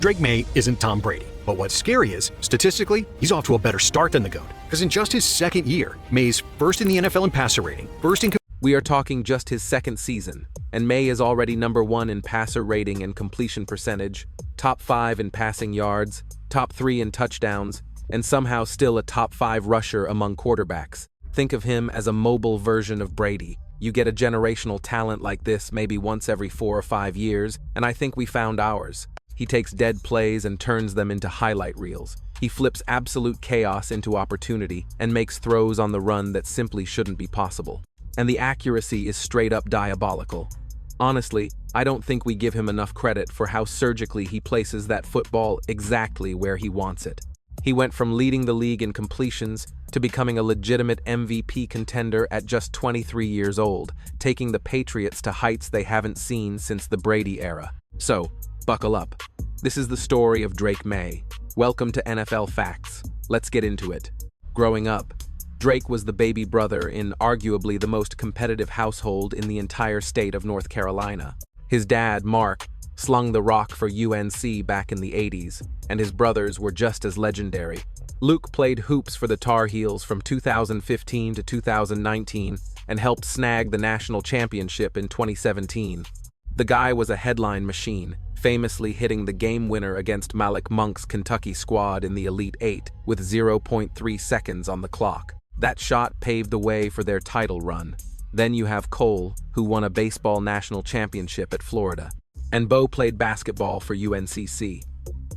Drake Maye isn't Tom Brady, but what's scary is, statistically, he's off to a better start than the GOAT. Because in just his second year, Maye's first in the NFL in passer rating, first in... We are talking just his second season, and Maye is already #1 in passer rating and completion percentage, top 5 in passing yards, top 3 in touchdowns, and somehow still a top 5 rusher among quarterbacks. Think of him as a mobile version of Brady. You get a generational talent like this maybe once every 4 or 5 years, and I think we found ours. He takes dead plays and turns them into highlight reels. He flips absolute chaos into opportunity and makes throws on the run that simply shouldn't be possible. And the accuracy is straight up diabolical. Honestly, I don't think we give him enough credit for how surgically he places that football exactly where he wants it. He went from leading the league in completions to becoming a legitimate MVP contender at just 23 years old, taking the Patriots to heights they haven't seen since the Brady era. So, buckle up. This is the story of Drake Maye. Welcome to NFL Facts. Let's get into it. Growing up, Drake was the baby brother in arguably the most competitive household in the entire state of North Carolina. His dad, Mark, slung the rock for UNC back in the 80s, and his brothers were just as legendary. Luke played hoops for the Tar Heels from 2015 to 2019 and helped snag the national championship in 2017. The guy was a headline machine, famously hitting the game winner against Malik Monk's Kentucky squad in the Elite Eight with 0.3 seconds on the clock. That shot paved the way for their title run. Then you have Cole, who won a baseball national championship at Florida. And Bo played basketball for UNCC.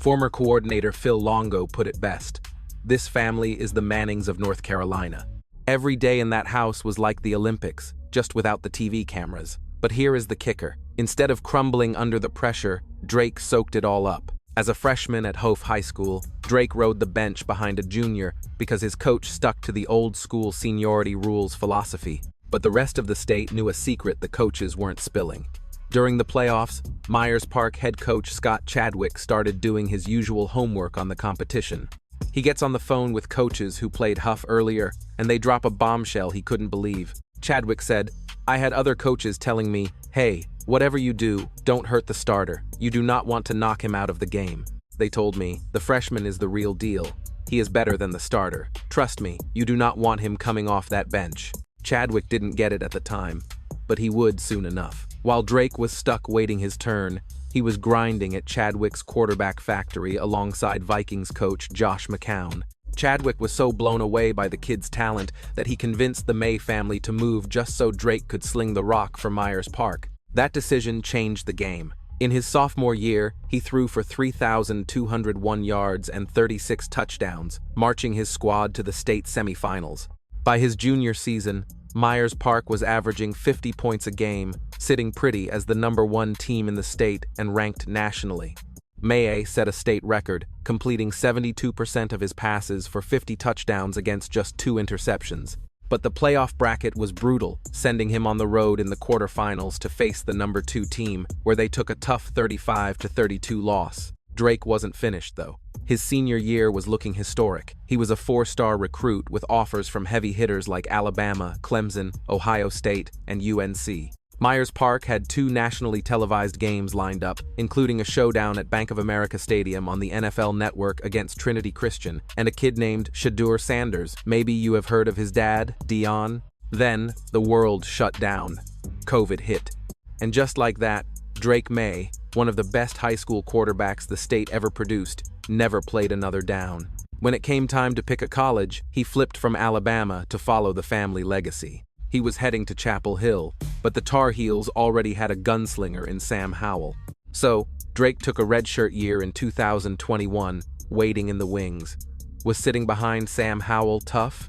Former coordinator Phil Longo put it best. This family is the Mannings of North Carolina. Every day in that house was like the Olympics, just without the TV cameras. But here is the kicker. Instead of crumbling under the pressure, Drake soaked it all up. As a freshman at Hope High School, Drake rode the bench behind a junior because his coach stuck to the old-school seniority rules philosophy. But the rest of the state knew a secret the coaches weren't spilling. During the playoffs, Myers Park head coach Scott Chadwick started doing his usual homework on the competition. He gets on the phone with coaches who played Huff earlier, and they drop a bombshell he couldn't believe. Chadwick said, "I had other coaches telling me, hey, whatever you do, don't hurt the starter. You do not want to knock him out of the game. They told me, the freshman is the real deal. He is better than the starter. Trust me, you do not want him coming off that bench." Chadwick didn't get it at the time, but he would soon enough. While Drake was stuck waiting his turn, he was grinding at Chadwick's quarterback factory alongside Vikings coach Josh McCown. Chadwick was so blown away by the kid's talent that he convinced the Maye family to move just so Drake could sling the rock for Myers Park. That decision changed the game. In his sophomore year, he threw for 3,201 yards and 36 touchdowns, marching his squad to the state semifinals. By his junior season, Myers Park was averaging 50 points a game, sitting pretty as the #1 team in the state and ranked nationally. Maye set a state record, completing 72% of his passes for 50 touchdowns against just 2 interceptions. But the playoff bracket was brutal, sending him on the road in the quarterfinals to face the #2 team, where they took a tough 35-32 loss. Drake wasn't finished, though. His senior year was looking historic. He was a 4-star recruit with offers from heavy hitters like Alabama, Clemson, Ohio State, and UNC. Myers Park had 2 nationally televised games lined up, including a showdown at Bank of America Stadium on the NFL Network against Trinity Christian, and a kid named Shedeur Sanders. Maybe you have heard of his dad, Dion? Then, the world shut down. COVID hit. And just like that, Drake Maye, one of the best high school quarterbacks the state ever produced, never played another down. When it came time to pick a college, he flipped from Alabama to follow the family legacy. He was heading to Chapel Hill, but the Tar Heels already had a gunslinger in Sam Howell. So, Drake took a redshirt year in 2021, waiting in the wings. Was sitting behind Sam Howell tough?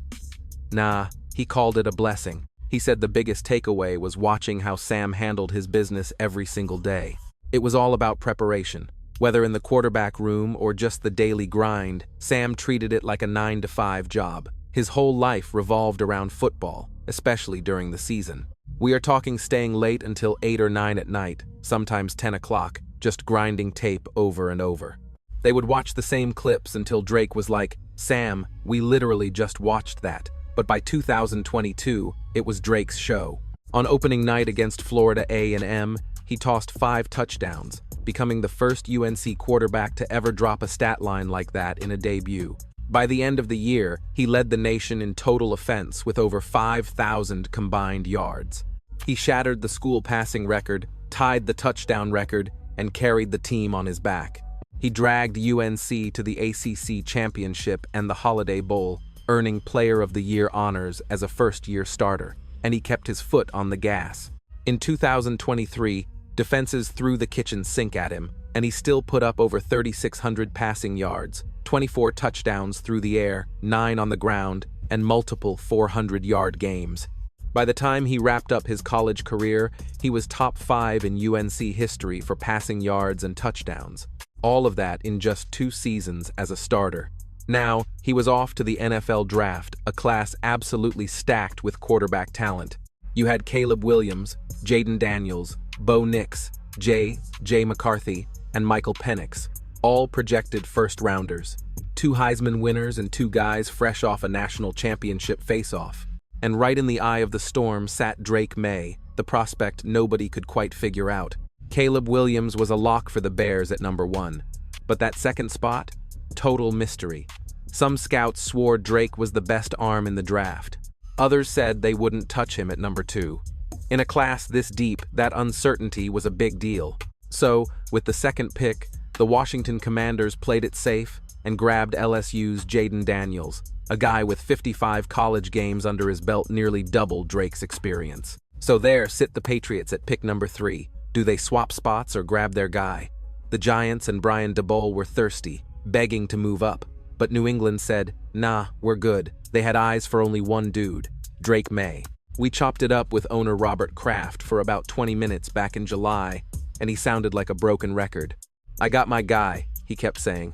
Nah, he called it a blessing. He said the biggest takeaway was watching how Sam handled his business every single day. It was all about preparation. Whether in the quarterback room or just the daily grind, Sam treated it like a 9-to-5 job. His whole life revolved around football, especially during the season. We are talking staying late until 8 or 9 at night, sometimes 10 o'clock, just grinding tape over and over. They would watch the same clips until Drake was like, "Sam, we literally just watched that." But by 2022, it was Drake's show. On opening night against Florida A&M, he tossed 5 touchdowns, becoming the first UNC quarterback to ever drop a stat line like that in a debut. By the end of the year, he led the nation in total offense with over 5,000 combined yards. He shattered the school passing record, tied the touchdown record, and carried the team on his back. He dragged UNC to the ACC Championship and the Holiday Bowl, earning Player of the Year honors as a first-year starter, and he kept his foot on the gas. In 2023, defenses threw the kitchen sink at him, and he still put up over 3,600 passing yards, 24 touchdowns through the air, 9 on the ground, and multiple 400-yard games. By the time he wrapped up his college career, he was top 5 in UNC history for passing yards and touchdowns. All of that in just 2 seasons as a starter. Now, he was off to the NFL draft, a class absolutely stacked with quarterback talent. You had Caleb Williams, Jaden Daniels, Bo Nix, J. McCarthy, and Michael Penix, all projected first-rounders. 2 Heisman winners and 2 guys fresh off a national championship face-off. And right in the eye of the storm sat Drake Maye, the prospect nobody could quite figure out. Caleb Williams was a lock for the Bears at number 1. But that second spot? Total mystery. Some scouts swore Drake was the best arm in the draft. Others said they wouldn't touch him at number 2. In a class this deep, that uncertainty was a big deal. So, with the second pick, the Washington Commanders played it safe and grabbed LSU's Jaden Daniels, a guy with 55 college games under his belt, nearly double Drake's experience. So there sit the Patriots at pick number 3. Do they swap spots or grab their guy? The Giants and Brian Daboll were thirsty, begging to move up. But New England said, nah, we're good. They had eyes for only one dude, Drake Maye. We chopped it up with owner Robert Kraft for about 20 minutes back in July, and he sounded like a broken record. I got my guy, he kept saying.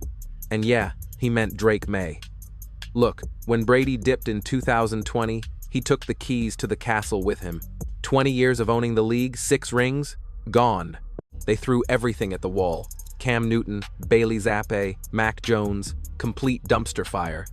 And yeah, he meant Drake Maye. Look, when Brady dipped in 2020, he took the keys to the castle with him. 20 years of owning the league, 6 rings, gone. They threw everything at the wall. Cam Newton, Bailey Zappi, Mac Jones, complete dumpster fire.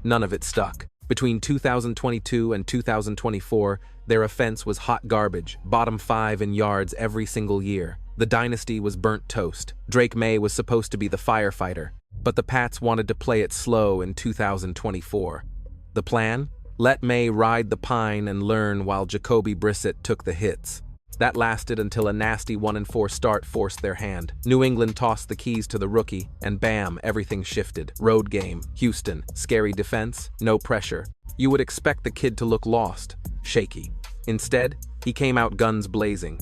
None of it stuck. Between 2022 and 2024, their offense was hot garbage, bottom 5 in yards every single year. The dynasty was burnt toast. Drake Maye was supposed to be the firefighter, but the Pats wanted to play it slow in 2024. The plan? Let Maye ride the pine and learn while Jacoby Brissett took the hits. That lasted until a nasty 1-4 start forced their hand. New England tossed the keys to the rookie, and bam, everything shifted. Road game, Houston, scary defense, no pressure. You would expect the kid to look lost, shaky. Instead, he came out guns blazing.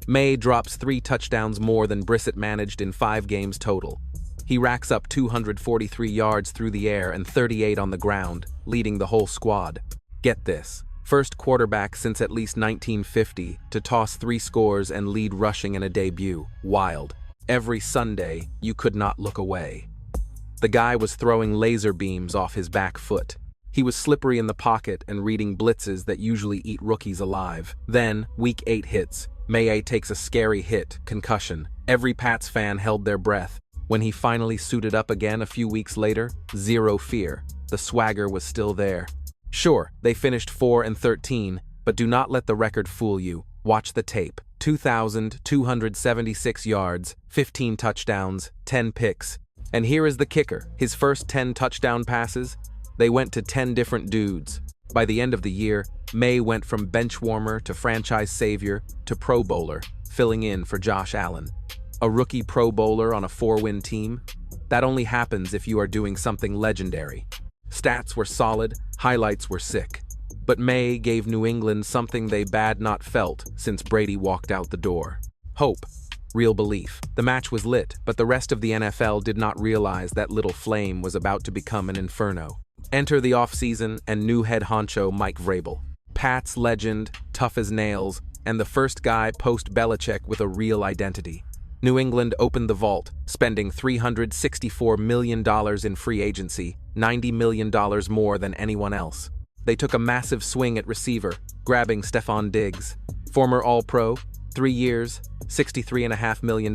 Maye drops 3 touchdowns more than Brissett managed in 5 games total. He racks up 243 yards through the air and 38 on the ground, leading the whole squad. Get this. First quarterback since at least 1950 to toss 3 scores and lead rushing in a debut. Wild. Every Sunday, you could not look away. The guy was throwing laser beams off his back foot. He was slippery in the pocket and reading blitzes that usually eat rookies alive. Then, week 8 hits. Maye takes a scary hit, concussion. Every Pats fan held their breath. When he finally suited up again a few weeks later, zero fear. The swagger was still there. Sure, they finished 4-13, but do not let the record fool you. Watch the tape. 2,276 yards, 15 touchdowns, 10 picks. And here is the kicker. His first 10 touchdown passes, they went to 10 different dudes. By the end of the year, Maye went from bench warmer to franchise savior to Pro Bowler, filling in for Josh Allen. A rookie Pro Bowler on a 4-win team? That only happens if you are doing something legendary. Stats were solid, highlights were sick. But Maye gave New England something they bad not felt since Brady walked out the door. Hope. Real belief. The match was lit, but the rest of the NFL did not realize that little flame was about to become an inferno. Enter the offseason and new head honcho Mike Vrabel. Pats legend, tough as nails, and the first guy post-Belichick with a real identity. New England opened the vault, spending $364 million in free agency, $90 million more than anyone else. They took a massive swing at receiver, grabbing Stephon Diggs. Former All-Pro, 3 years, $63.5 million.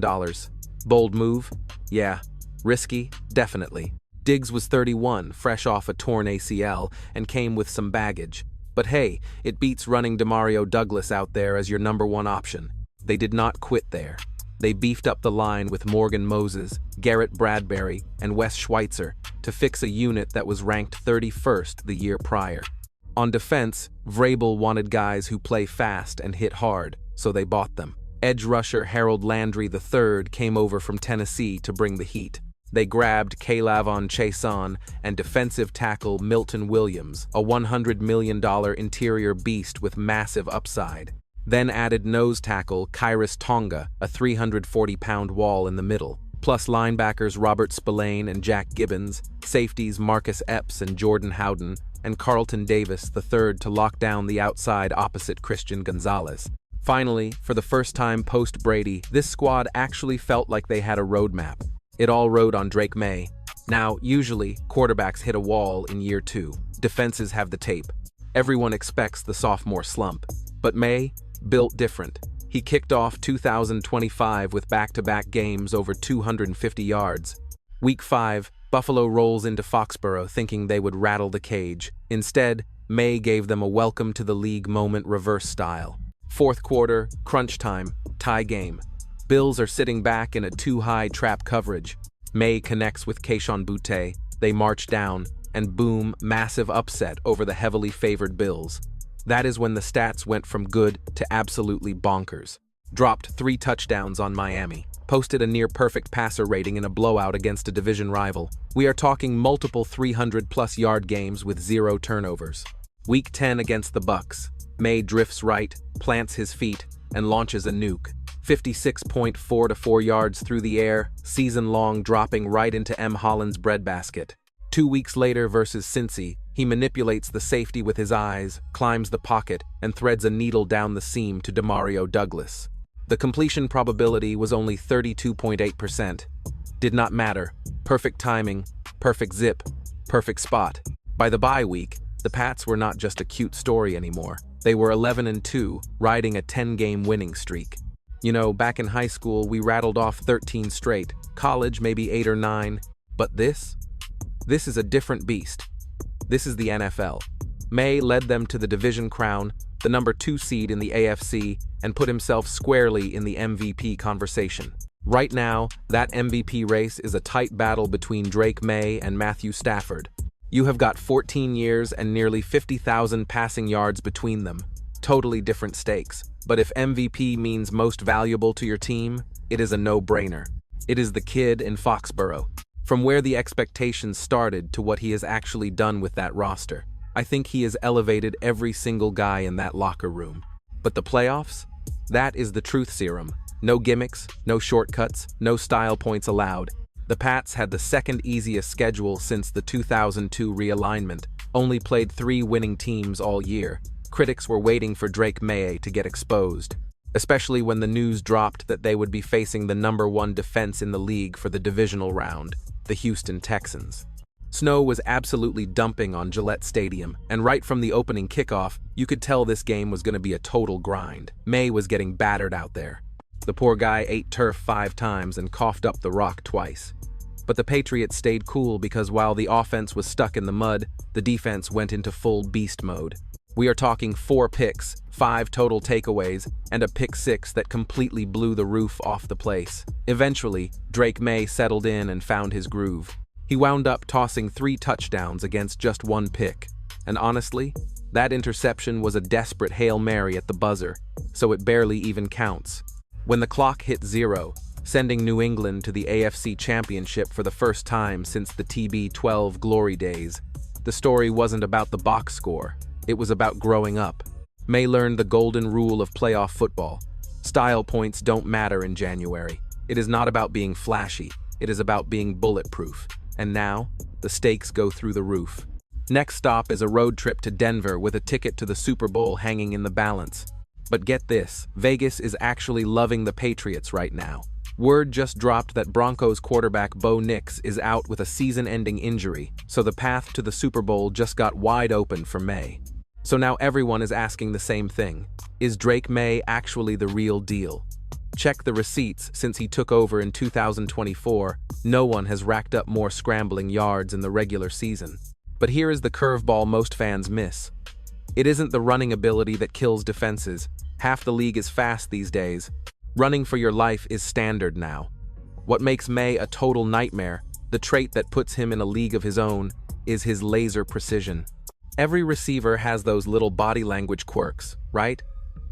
Bold move? Yeah. Risky? Definitely. Diggs was 31, fresh off a torn ACL, and came with some baggage. But hey, it beats running Demario Douglas out there as your number 1 option. They did not quit there. They beefed up the line with Morgan Moses, Garrett Bradbury, and Wes Schweitzer to fix a unit that was ranked 31st the year prior. On defense, Vrabel wanted guys who play fast and hit hard, so they bought them. Edge rusher Harold Landry III came over from Tennessee to bring the heat. They grabbed K'Lavon Chaisson and defensive tackle Milton Williams, a $100 million interior beast with massive upside. Then added nose tackle Kyrus Tonga, a 340-pound wall in the middle, plus linebackers Robert Spillane and Jack Gibbons, safeties Marcus Epps and Jordan Howden, and Carlton Davis III to lock down the outside opposite Christian Gonzalez. Finally, for the first time post-Brady, this squad actually felt like they had a roadmap. It all rode on Drake Maye. Now, usually, quarterbacks hit a wall in year 2. Defenses have the tape. Everyone expects the sophomore slump. But Maye, built different. He kicked off 2025 with back-to-back games over 250 yards. Week 5, Buffalo rolls into Foxborough thinking they would rattle the cage. Instead, Maye gave them a welcome-to-the-league moment reverse style. Fourth quarter, crunch time, tie game. Bills are sitting back in a too-high trap coverage. Maye connects with Kayshon Boutte, they march down, and boom, massive upset over the heavily favored Bills. That is when the stats went from good to absolutely bonkers. Dropped 3 touchdowns on Miami. Posted a near-perfect passer rating in a blowout against a division rival. We are talking multiple 300-plus yard games with 0 turnovers. Week 10 against the Bucs. Maye drifts right, plants his feet, and launches a nuke. 56.4 yards through the air, season-long dropping right into M. Holland's breadbasket. 2 weeks later versus Cincy, he manipulates the safety with his eyes, climbs the pocket, and threads a needle down the seam to Demario Douglas. The completion probability was only 32.8%. Did not matter. Perfect timing, perfect zip, perfect spot. By the bye week, the Pats were not just a cute story anymore. They were 11-2, riding a 10-game winning streak. You know, back in high school, we rattled off 13 straight. College, maybe 8 or 9. But this is a different beast. This is the NFL. Maye led them to the division crown, the number 2 seed in the AFC, and put himself squarely in the MVP conversation. Right now, that MVP race is a tight battle between Drake Maye and Matthew Stafford. You have got 14 years and nearly 50,000 passing yards between them. Totally different stakes. But if MVP means most valuable to your team, it is a no-brainer. It is the kid in Foxborough. From where the expectations started to what he has actually done with that roster, I think he has elevated every single guy in that locker room. But the playoffs? That is the truth serum. No gimmicks, no shortcuts, no style points allowed. The Pats had the second easiest schedule since the 2002 realignment, only played 3 winning teams all year. Critics were waiting for Drake Maye to get exposed, especially when the news dropped that they would be facing the number 1 defense in the league for the divisional round, the Houston Texans. Snow was absolutely dumping on Gillette Stadium, and right from the opening kickoff, you could tell this game was going to be a total grind. Maye was getting battered out there. The poor guy ate turf 5 times and coughed up the rock twice. But the Patriots stayed cool because while the offense was stuck in the mud, the defense went into full beast mode. We are talking 4 picks, 5 total takeaways, and a pick 6 that completely blew the roof off the place. Eventually, Drake Maye settled in and found his groove. He wound up tossing 3 touchdowns against just 1 pick. And honestly, that interception was a desperate Hail Mary at the buzzer, so it barely even counts. When the clock hit 0, sending New England to the AFC Championship for the first time since the TB12 glory days, the story wasn't about the box score. It was about growing up. Maye learned the golden rule of playoff football. Style points don't matter in January. It is not about being flashy. It is about being bulletproof. And now, the stakes go through the roof. Next stop is a road trip to Denver with a ticket to the Super Bowl hanging in the balance. But get this, Vegas is actually loving the Patriots right now. Word just dropped that Broncos quarterback Bo Nix is out with a season-ending injury, so the path to the Super Bowl just got wide open for Maye. So now everyone is asking the same thing. Is Drake Maye actually the real deal? Check the receipts. Since he took over in 2024, no one has racked up more scrambling yards in the regular season. But here is the curveball most fans miss. It isn't the running ability that kills defenses. Half the league is fast these days. Running for your life is standard now. What makes Maye a total nightmare, the trait that puts him in a league of his own, is his laser precision. Every receiver has those little body language quirks, right?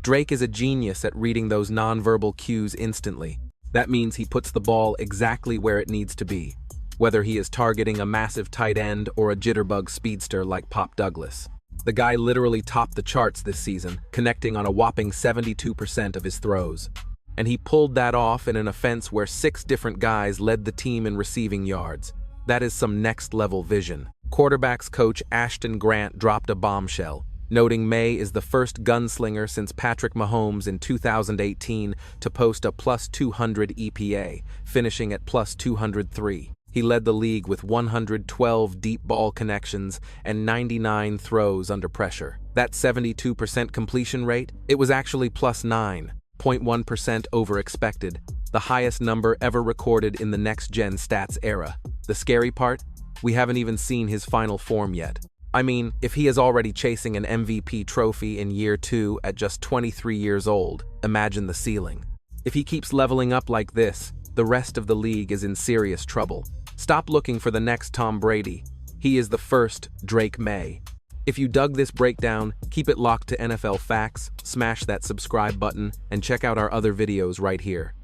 Drake is a genius at reading those nonverbal cues instantly. That means he puts the ball exactly where it needs to be, whether he is targeting a massive tight end or a jitterbug speedster like Pop Douglas. The guy literally topped the charts this season, connecting on a whopping 72% of his throws. And he pulled that off in an offense where 6 different guys led the team in receiving yards. That is some next-level vision. Quarterbacks coach Ashton Grant dropped a bombshell, noting Maye is the first gunslinger since Patrick Mahomes in 2018 to post a +200 EPA, finishing at +203. He led the league with 112 deep ball connections and 99 throws under pressure. That 72% completion rate, it was actually +9. 0.1% over expected, the highest number ever recorded in the next-gen stats era. The scary part? We haven't even seen his final form yet. I mean, if he is already chasing an MVP trophy in year 2 at just 23 years old, imagine the ceiling. If he keeps leveling up like this, the rest of the league is in serious trouble. Stop looking for the next Tom Brady. He is the first Drake Maye. If you dug this breakdown, keep it locked to NFL Facts, smash that subscribe button, and check out our other videos right here.